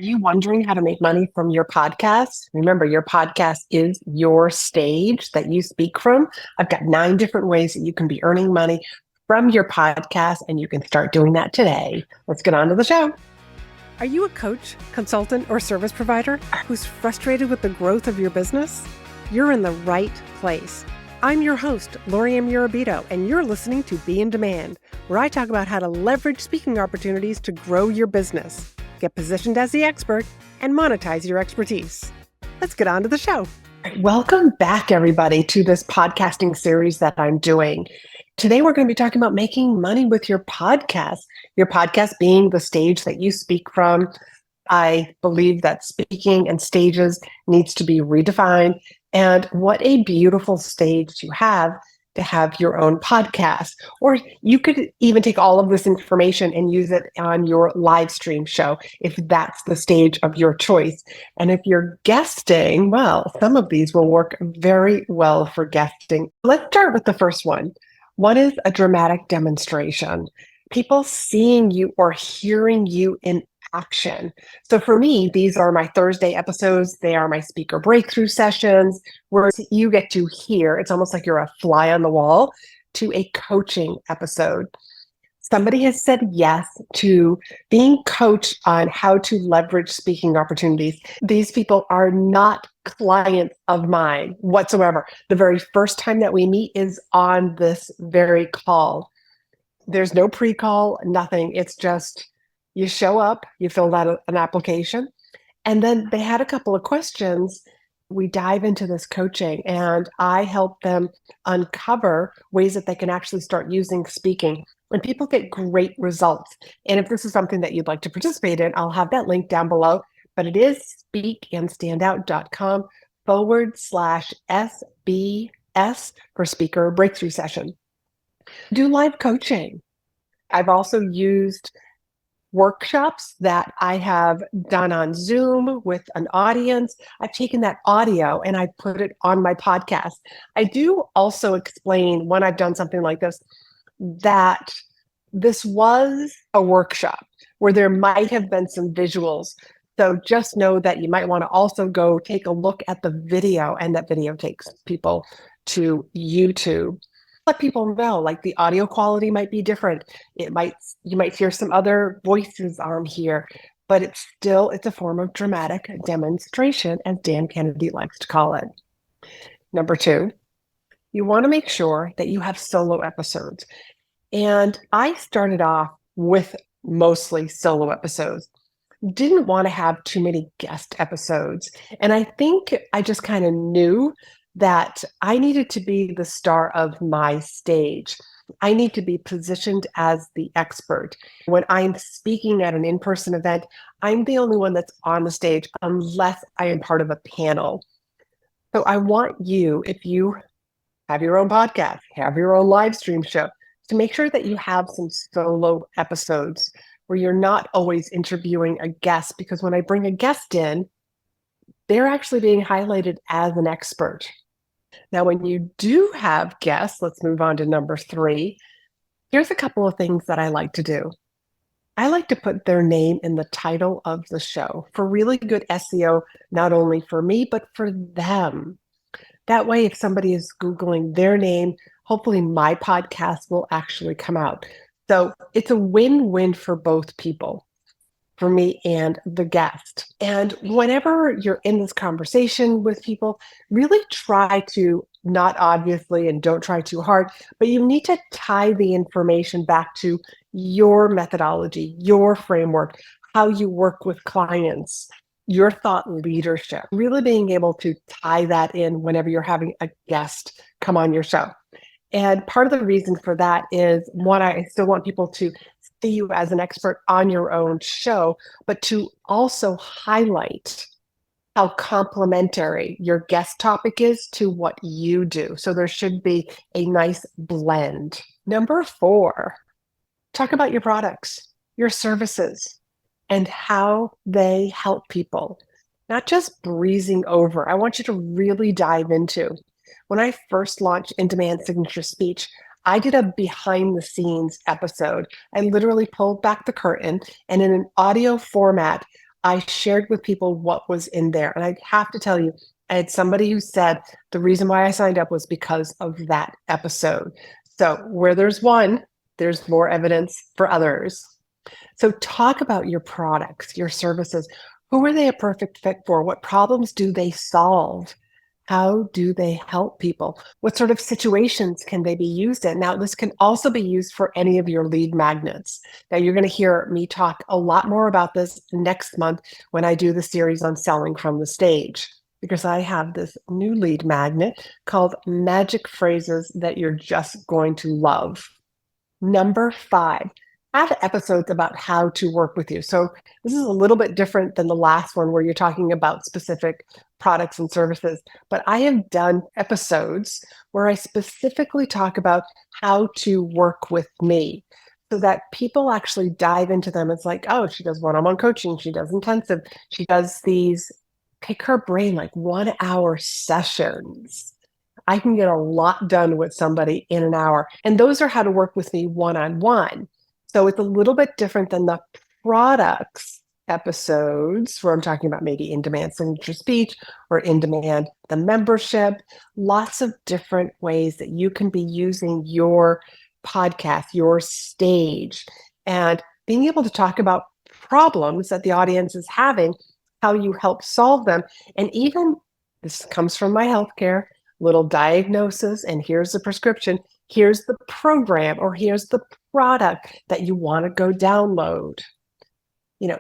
Are you wondering how to make money from your podcast? Remember, your podcast is your stage that you speak from. I've got 9 different ways that you can be earning money from your podcast, and you can start doing that today. Let's get on to the show. Are you a coach, consultant, or service provider who's frustrated with the growth of your business? You're in the right place. I'm your host, Laurie-Ann, and you're listening to Be in Demand, where I talk about how to leverage speaking opportunities to grow your business, get positioned as the expert, and monetize your expertise. Let's get on to the show. Welcome back, everybody, to this podcasting series that I'm doing. Today, we're going to be talking about making money with your podcast being the stage that you speak from. I believe that speaking and stages needs to be redefined. And what a beautiful stage to have your own podcast. Or you could even take all of this information and use it on your live stream show if that's the stage of your choice. And if you're guesting, well, some of these will work very well for guesting. Let's start with the first one. One is a dramatic demonstration. People seeing you or hearing you in action. So for me, these are my Thursday episodes. They are my speaker breakthrough sessions where you get to hear, it's almost like you're a fly on the wall to a coaching episode. Somebody has said yes to being coached on how to leverage speaking opportunities. These people are not clients of mine whatsoever. The very first time that we meet is on this very call. There's no pre-call, nothing. It's just you show up, you fill out an application, and then they had a couple of questions. We dive into this coaching and I help them uncover ways that they can actually start using speaking. And people get great results. And if this is something that you'd like to participate in, I'll have that link down below. But it is speakandstandout.com/SBS for speaker breakthrough session. Do live coaching. I've also used workshops that I have done on Zoom with an audience. I've taken that audio and I put it on my podcast. I do also explain when I've done something like this, that this was a workshop where there might have been some visuals. So just know that you might want to also go take a look at the video, and that video takes people to YouTube. Let people know, like the audio quality might be different. You might hear some other voices on here, but it's a form of dramatic demonstration, as Dan Kennedy likes to call it. Number 2, you want to make sure that you have solo episodes. And I started off with mostly solo episodes. Didn't want to have too many guest episodes. And I think I just kind of knew that I needed to be the star of my stage. I need to be positioned as the expert. When I'm speaking at an in-person event, I'm the only one that's on the stage unless I am part of a panel. So I want you, if you have your own podcast, have your own live stream show, to make sure that you have some solo episodes where you're not always interviewing a guest, because when I bring a guest in, they're actually being highlighted as an expert. Now, when you do have guests, let's move on to number 3. Here's a couple of things that I like to do. I like to put their name in the title of the show for really good SEO, not only for me, but for them. That way, if somebody is Googling their name, hopefully my podcast will actually come out. So it's a win-win for both people, for me and the guest. And whenever you're in this conversation with people, really try to, not obviously, and don't try too hard, but you need to tie the information back to your methodology, your framework, how you work with clients, your thought leadership, really being able to tie that in whenever you're having a guest come on your show. And part of the reason for that is, one, I still want people to see you as an expert on your own show, but to also highlight how complementary your guest topic is to what you do. So there should be a nice blend. Number 4, talk about your products, your services, and how they help people. Not just breezing over. I want you to really dive into. When I first launched In Demand Signature Speech, I did a behind the scenes episode. I literally pulled back the curtain, and in an audio format, I shared with people what was in there. And I have to tell you, I had somebody who said the reason why I signed up was because of that episode. So where there's one, there's more evidence for others. So talk about your products, your services. Who are they a perfect fit for? What problems do they solve? How do they help people? What sort of situations can they be used in? Now, this can also be used for any of your lead magnets. Now, you're going to hear me talk a lot more about this next month when I do the series on selling from the stage, because I have this new lead magnet called Magic Phrases that you're just going to love. Number 5, have episodes about how to work with you. So this is a little bit different than the last one where you're talking about specific products and services, but I have done episodes where I specifically talk about how to work with me so that people actually dive into them. It's like, oh, she does one-on-one coaching, she does intensive, she does these, pick her brain, like 1-hour sessions. I can get a lot done with somebody in an hour. And those are how to work with me one-on-one. So it's a little bit different than the products episodes where I'm talking about maybe in-demand signature speech or in-demand the membership. Lots of different ways that you can be using your podcast, your stage, and being able to talk about problems that the audience is having, how you help solve them. And even, this comes from my healthcare, little diagnosis, and here's the prescription, here's the program, or here's the product that you want to go download.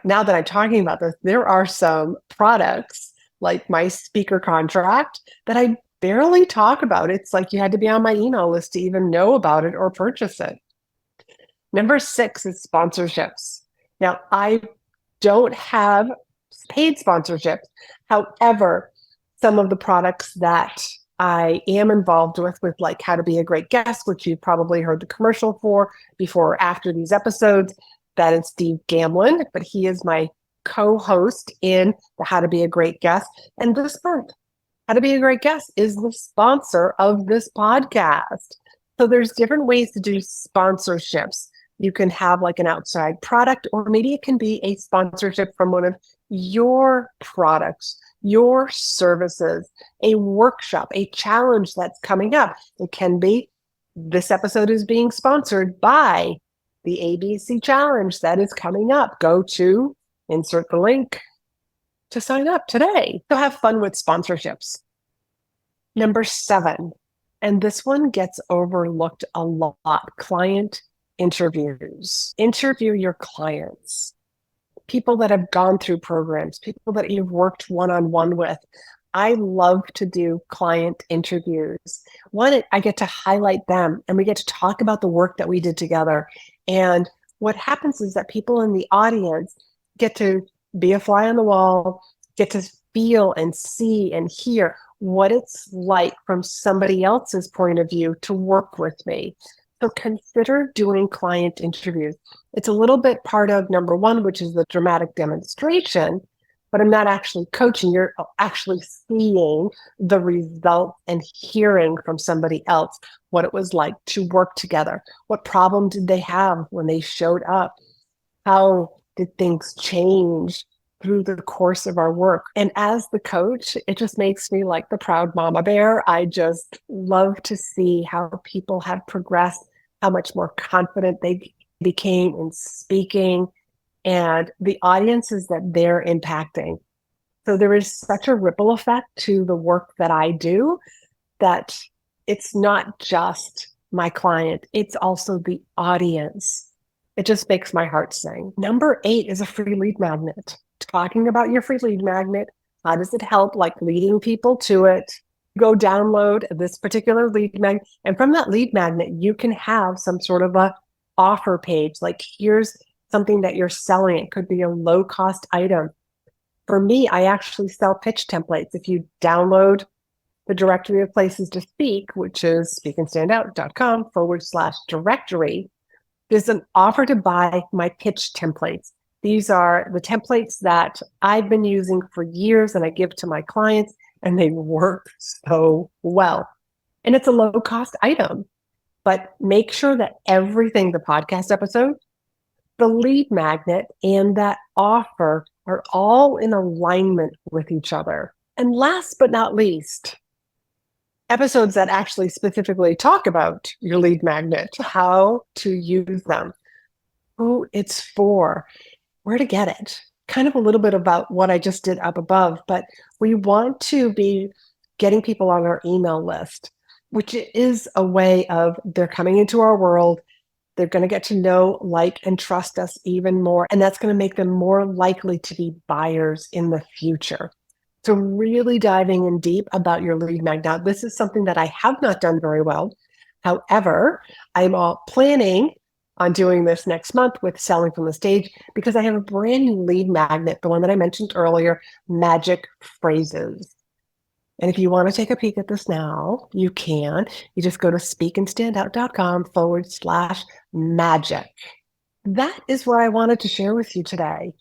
Now that I'm talking about this, there are some products like my speaker contract that I barely talk about. It's like you had to be on my email list to even know about it or purchase it. Number 6 is sponsorships. Now, I don't have paid sponsorships. However, some of the products that I am involved with like How to Be a Great Guest, which you've probably heard the commercial for before or after these episodes. That is Steve Gamlin, but he is my co-host in the How to Be a Great Guest. And this month, How to Be a Great Guest is the sponsor of this podcast. So there's different ways to do sponsorships. You can have like an outside product, or maybe it can be a sponsorship from one of your products, your services, a workshop, a challenge that's coming up. It can be, this episode is being sponsored by the ABC challenge that is coming up. Go to, insert the link to sign up today. So have fun with sponsorships. Number 7, and this one gets overlooked a lot, client interviews. Interview your clients, people that have gone through programs, people that you've worked one-on-one with. I love to do client interviews. One, I get to highlight them and we get to talk about the work that we did together. And what happens is that people in the audience get to be a fly on the wall, get to feel and see and hear what it's like from somebody else's point of view to work with me. So consider doing client interviews. It's a little bit part of number 1, which is the dramatic demonstration, but I'm not actually coaching. You're actually seeing the result and hearing from somebody else what it was like to work together. What problem did they have when they showed up? How did things change through the course of our work? And as the coach, it just makes me like the proud mama bear. I just love to see how people have progressed, how much more confident they became in speaking, and the audiences that they're impacting. So there is such a ripple effect to the work that I do that it's not just my client, it's also the audience. It just makes my heart sing. Number 8 is a free lead magnet. Talking about your free lead magnet, how does it help, like leading people to it? Go download this particular lead magnet, and from that lead magnet, you can have some sort of a offer page. Like, here's something that you're selling. It could be a low-cost item. For me, I actually sell pitch templates. If you download the directory of places to speak, which is speakandstandout.com/directory, there's an offer to buy my pitch templates. These are the templates that I've been using for years and I give to my clients, and they work so well. And it's a low-cost item. But make sure that everything, the podcast episode, the lead magnet, and that offer are all in alignment with each other. And last but not least, episodes that actually specifically talk about your lead magnet, how to use them, who it's for, where to get it. Kind of a little bit about what I just did up above, but we want to be getting people on our email list, which is a way of they're coming into our world. They're going to get to know, like, and trust us even more. And that's going to make them more likely to be buyers in the future. So really diving in deep about your lead magnet. Now, this is something that I have not done very well. However, I'm all planning on doing this next month with Selling from the Stage because I have a brand new lead magnet, the one that I mentioned earlier, Magic Phrases. And if you want to take a peek at this now, you can. You just go to speakandstandout.com/magic. That is what I wanted to share with you today.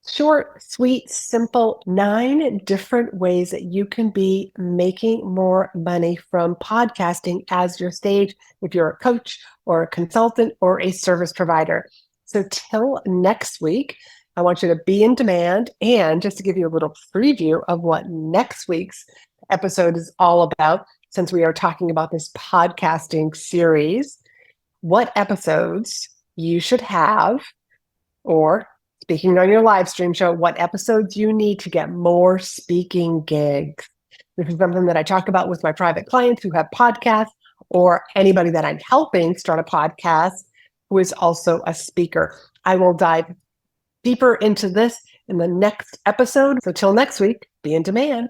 Short, sweet, simple, 9 different ways that you can be making more money from podcasting as your stage if you're a coach or a consultant or a service provider. So till next week, I want you to be in demand. And just to give you a little preview of what next week's episode is all about, since we are talking about this podcasting series, what episodes you should have, or speaking on your live stream show, what episodes you need to get more speaking gigs. This is something that I talk about with my private clients who have podcasts, or anybody that I'm helping start a podcast who is also a speaker. I will dive deeper into this in the next episode. So till next week, be in demand.